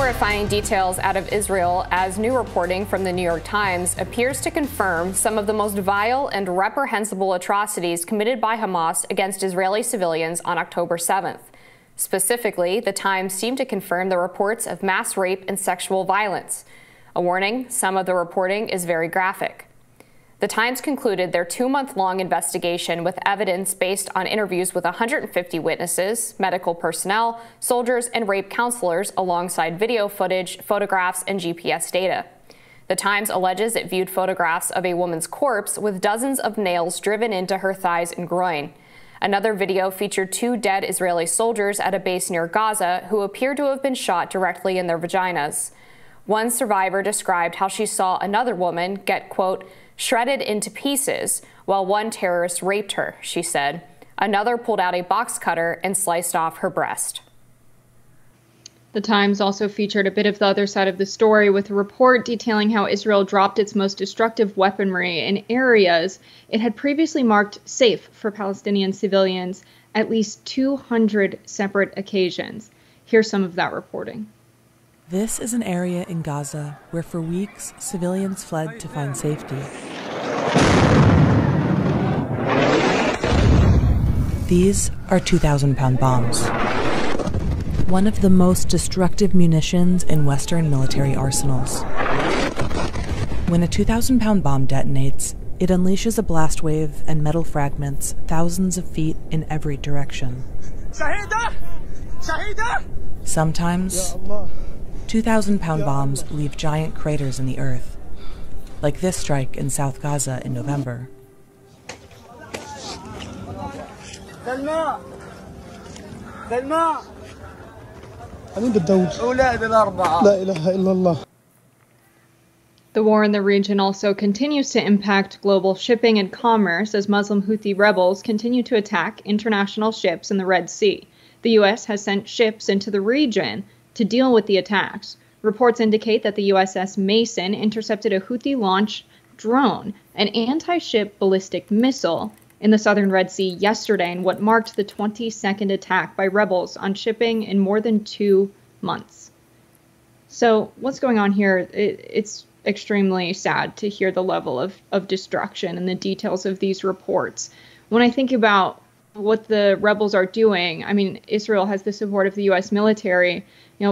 horrifying details out of Israel as new reporting from the New York Times appears to confirm some of the most vile and reprehensible atrocities committed by Hamas against Israeli civilians on October 7th. Specifically, the Times seemed to confirm the reports of mass rape and sexual violence. A warning, some of the reporting is very graphic. The Times concluded their 2-month-long investigation with evidence based on interviews with 150 witnesses, medical personnel, soldiers, and rape counselors alongside video footage, photographs, and GPS data. The Times alleges it viewed photographs of a woman's corpse with dozens of nails driven into her thighs and groin. Another video featured 2 dead Israeli soldiers at a base near Gaza who appeared to have been shot directly in their vaginas. One survivor described how she saw another woman get, quote, shredded into pieces, while one terrorist raped her, she said. Another pulled out a box cutter and sliced off her breast. The Times also featured a bit of the other side of the story with a report detailing how Israel dropped its most destructive weaponry in areas it had previously marked safe for Palestinian civilians at least 200 separate occasions. Here's some of that reporting. This is an area in Gaza where for weeks civilians fled to find safety. These are 2,000-pound bombs, one of the most destructive munitions in Western military arsenals. When a 2,000-pound bomb detonates, it unleashes a blast wave and metal fragments thousands of feet in every direction. Sometimes 2,000-pound bombs leave giant craters in the earth, like this strike in South Gaza in November. The war in the region also continues to impact global shipping and commerce as Muslim Houthi rebels continue to attack international ships in the Red Sea. The U.S. has sent ships into the region to deal with the attacks. Reports indicate that the USS Mason intercepted a Houthi-launched drone, an anti-ship ballistic missile, in the southern Red Sea yesterday in what marked the 22nd attack by rebels on shipping in more than 2 months. So what's going on here? It's extremely sad to hear the level of destruction and the details of these reports. When I think about what the rebels are doing, I mean, Israel has the support of the U.S. military.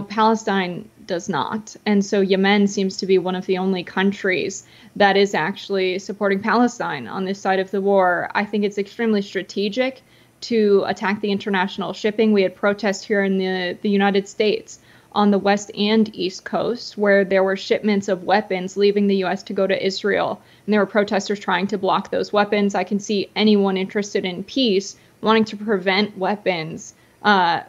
Palestine does not. And so Yemen seems to be one of the only countries that is actually supporting Palestine on this side of the war. I think it's extremely strategic to attack the international shipping. We had protests here in the United States on the west and east coast where there were shipments of weapons leaving the U.S. to go to Israel. And there were protesters trying to block those weapons. I can see anyone interested in peace wanting to prevent weapons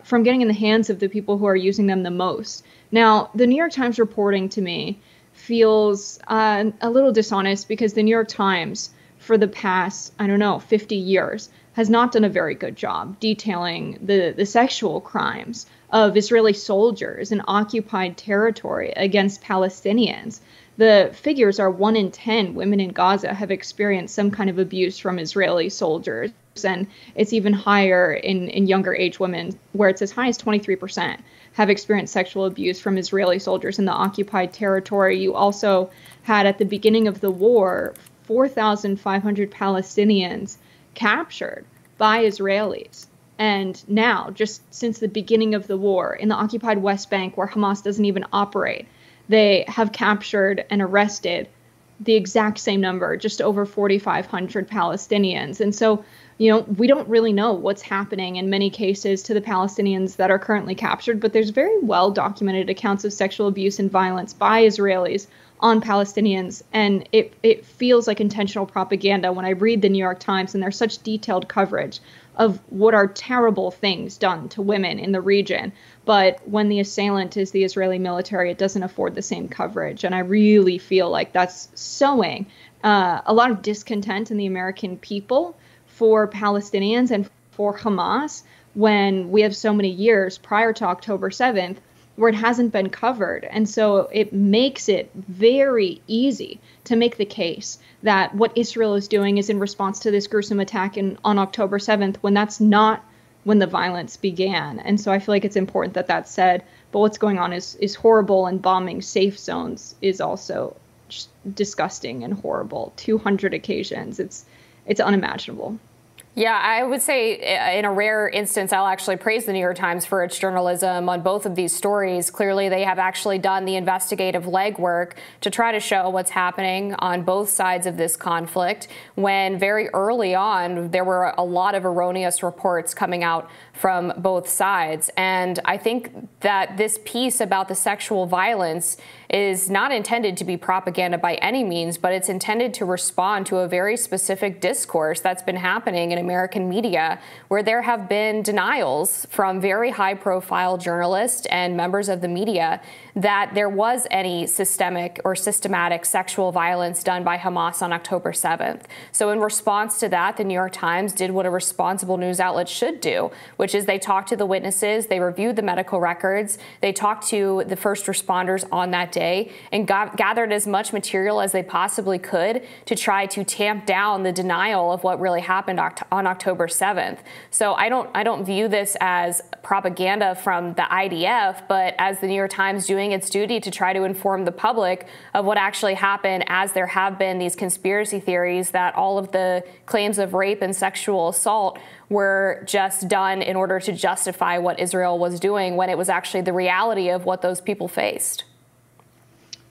from getting in the hands of the people who are using them the most. Now, the New York Times reporting to me feels a little dishonest because the New York Times for the past, 50 years has not done a very good job detailing the sexual crimes of Israeli soldiers in occupied territory against Palestinians. The figures are 1 in 10 women in Gaza have experienced some kind of abuse from Israeli soldiers. And it's even higher in younger age women, where it's as high as 23% have experienced sexual abuse from Israeli soldiers in the occupied territory. You also had at the beginning of the war 4,500 Palestinians captured by Israelis. And now, just since the beginning of the war, in the occupied West Bank, where Hamas doesn't even operate, they have captured and arrested the exact same number, just over 4,500 Palestinians. And so, we don't really know what's happening in many cases to the Palestinians that are currently captured, but there's very well documented accounts of sexual abuse and violence by Israelis on Palestinians. And it feels like intentional propaganda when I read the New York Times and there's such detailed coverage of what are terrible things done to women in the region. But when the assailant is the Israeli military, it doesn't afford the same coverage. And I really feel like that's sowing a lot of discontent in the American people for Palestinians and for Hamas when we have so many years prior to October 7th where it hasn't been covered. And so it makes it very easy to make the case that what Israel is doing is in response to this gruesome attack on October 7th, when that's not when the violence began. And so I feel like it's important that that's said. But what's going on is horrible, and bombing safe zones is also just disgusting and horrible. 200 occasions. It's unimaginable. Yeah, I would say in a rare instance, I'll actually praise the New York Times for its journalism on both of these stories. Clearly, they have actually done the investigative legwork to try to show what's happening on both sides of this conflict, when very early on, there were a lot of erroneous reports coming out from both sides. And I think that this piece about the sexual violence is not intended to be propaganda by any means, but it's intended to respond to a very specific discourse that's been happening in American media, where there have been denials from very high-profile journalists and members of the media that there was any systemic or systematic sexual violence done by Hamas on October 7th. So in response to that, the New York Times did what a responsible news outlet should do, which is they talked to the witnesses, they reviewed the medical records, they talked to the first responders on that day, and gathered as much material as they possibly could to try to tamp down the denial of what really happened on October 7th. So I don't view this as propaganda from the IDF, but as the New York Times doing its duty to try to inform the public of what actually happened, as there have been these conspiracy theories that all of the claims of rape and sexual assault were just done in order to justify what Israel was doing, when it was actually the reality of what those people faced.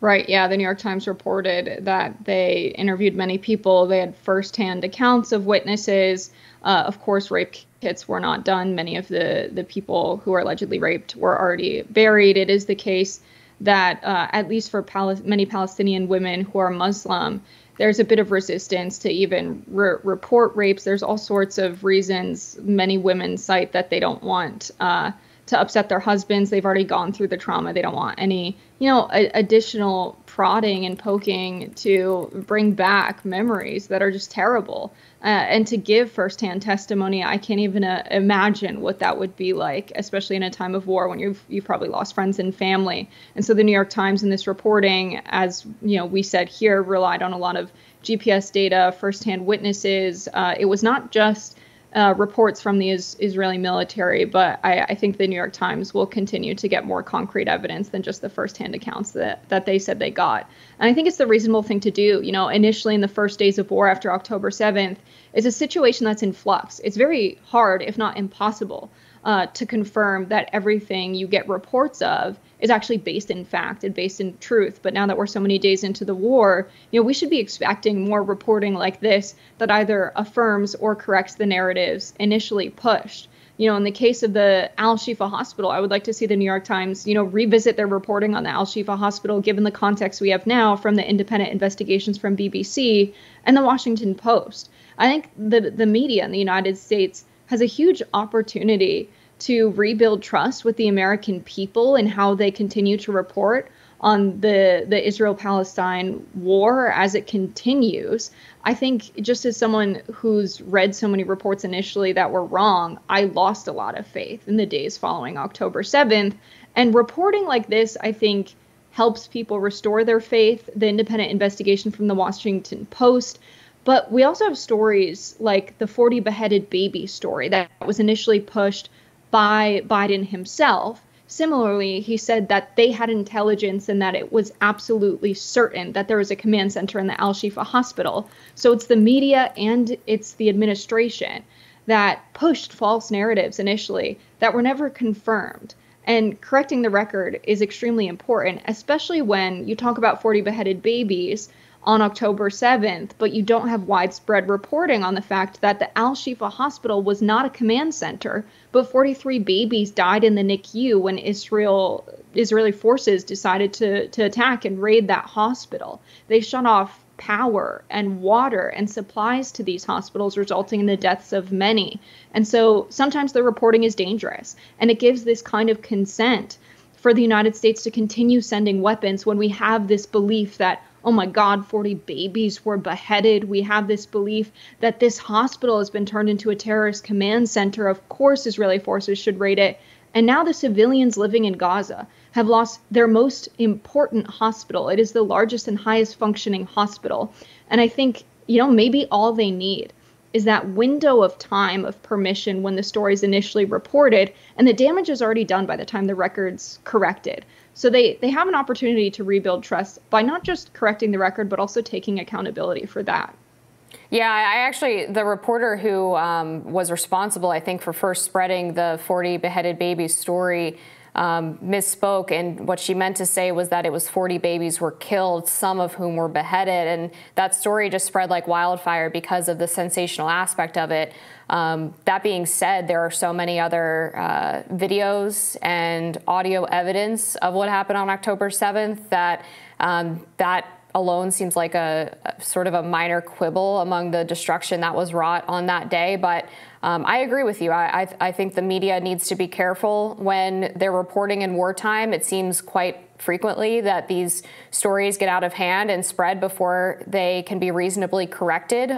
Right. Yeah. The New York Times reported that they interviewed many people. They had firsthand accounts of witnesses. Of course, rape kits were not done. Many of the people who were allegedly raped were already buried. It is the case that at least for many Palestinian women who are Muslim, there's a bit of resistance to even report rapes. There's all sorts of reasons many women cite that they don't want to upset their husbands. They've already gone through the trauma. They don't want any, additional prodding and poking to bring back memories that are just terrible. And to give firsthand testimony, I can't even imagine what that would be like, especially in a time of war when you've probably lost friends and family. And so the New York Times in this reporting, as we said here, relied on a lot of GPS data, firsthand witnesses. It was not just reports from the Israeli military, but I think the New York Times will continue to get more concrete evidence than just the firsthand accounts that they said they got. And I think it's the reasonable thing to do. Initially in the first days of war after October 7th, it's a situation that's in flux. It's very hard, if not impossible, to confirm that everything you get reports of is actually based in fact and based in truth. But now that we're so many days into the war, we should be expecting more reporting like this that either affirms or corrects the narratives initially pushed. In the case of the Al-Shifa Hospital, I would like to see the New York Times, revisit their reporting on the Al-Shifa Hospital, given the context we have now from the independent investigations from BBC and the Washington Post. I think the media in the United States has a huge opportunity to rebuild trust with the American people and how they continue to report on the Israel-Palestine war as it continues. I think, just as someone who's read so many reports initially that were wrong, I lost a lot of faith in the days following October 7th. And reporting like this, I think, helps people restore their faith. The independent investigation from the Washington Post. But we also have stories like the 40 beheaded baby story that was initially pushed by Biden himself. Similarly, he said that they had intelligence and that it was absolutely certain that there was a command center in the Al-Shifa Hospital. So it's the media and it's the administration that pushed false narratives initially that were never confirmed. And correcting the record is extremely important, especially when you talk about 40 beheaded babies on October 7th, but you don't have widespread reporting on the fact that the Al-Shifa Hospital was not a command center, but 43 babies died in the NICU when Israeli forces decided to attack and raid that hospital. They shut off power and water and supplies to these hospitals, resulting in the deaths of many. And so sometimes the reporting is dangerous, and it gives this kind of consent for the United States to continue sending weapons when we have this belief that, oh my God, 40 babies were beheaded. We have this belief that this hospital has been turned into a terrorist command center. Of course, Israeli forces should raid it. And now the civilians living in Gaza have lost their most important hospital. It is the largest and highest functioning hospital. And I think, maybe all they need is that window of time of permission when the story is initially reported, and the damage is already done by the time the record's corrected. So they have an opportunity to rebuild trust by not just correcting the record, but also taking accountability for that. Yeah, I actually, the reporter who was responsible, I think, for first spreading the 40 beheaded babies story misspoke, and what she meant to say was that it was 40 babies were killed, some of whom were beheaded, and that story just spread like wildfire because of the sensational aspect of it. That being said, there are so many other videos and audio evidence of what happened on October 7th that that alone seems like a sort of a minor quibble among the destruction that was wrought on that day. But I agree with you. I think the media needs to be careful when they're reporting in wartime. It seems quite frequently that these stories get out of hand and spread before they can be reasonably corrected.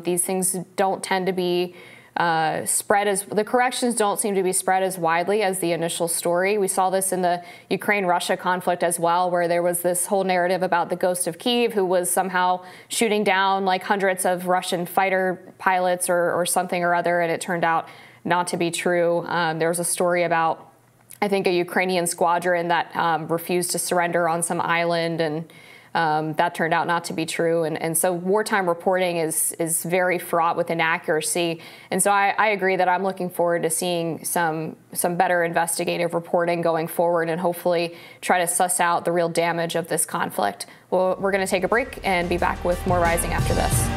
These things don't tend to be the corrections don't seem to be spread as widely as the initial story. We saw this in the Ukraine-Russia conflict as well, where there was this whole narrative about the ghost of Kyiv, who was somehow shooting down like hundreds of Russian fighter pilots or something or other, and it turned out not to be true. There was a story about, I think, a Ukrainian squadron that refused to surrender on some island, and that turned out not to be true. And so wartime reporting is very fraught with inaccuracy. And so I agree that I'm looking forward to seeing some better investigative reporting going forward and hopefully try to suss out the real damage of this conflict. Well, we're going to take a break and be back with more Rising after this.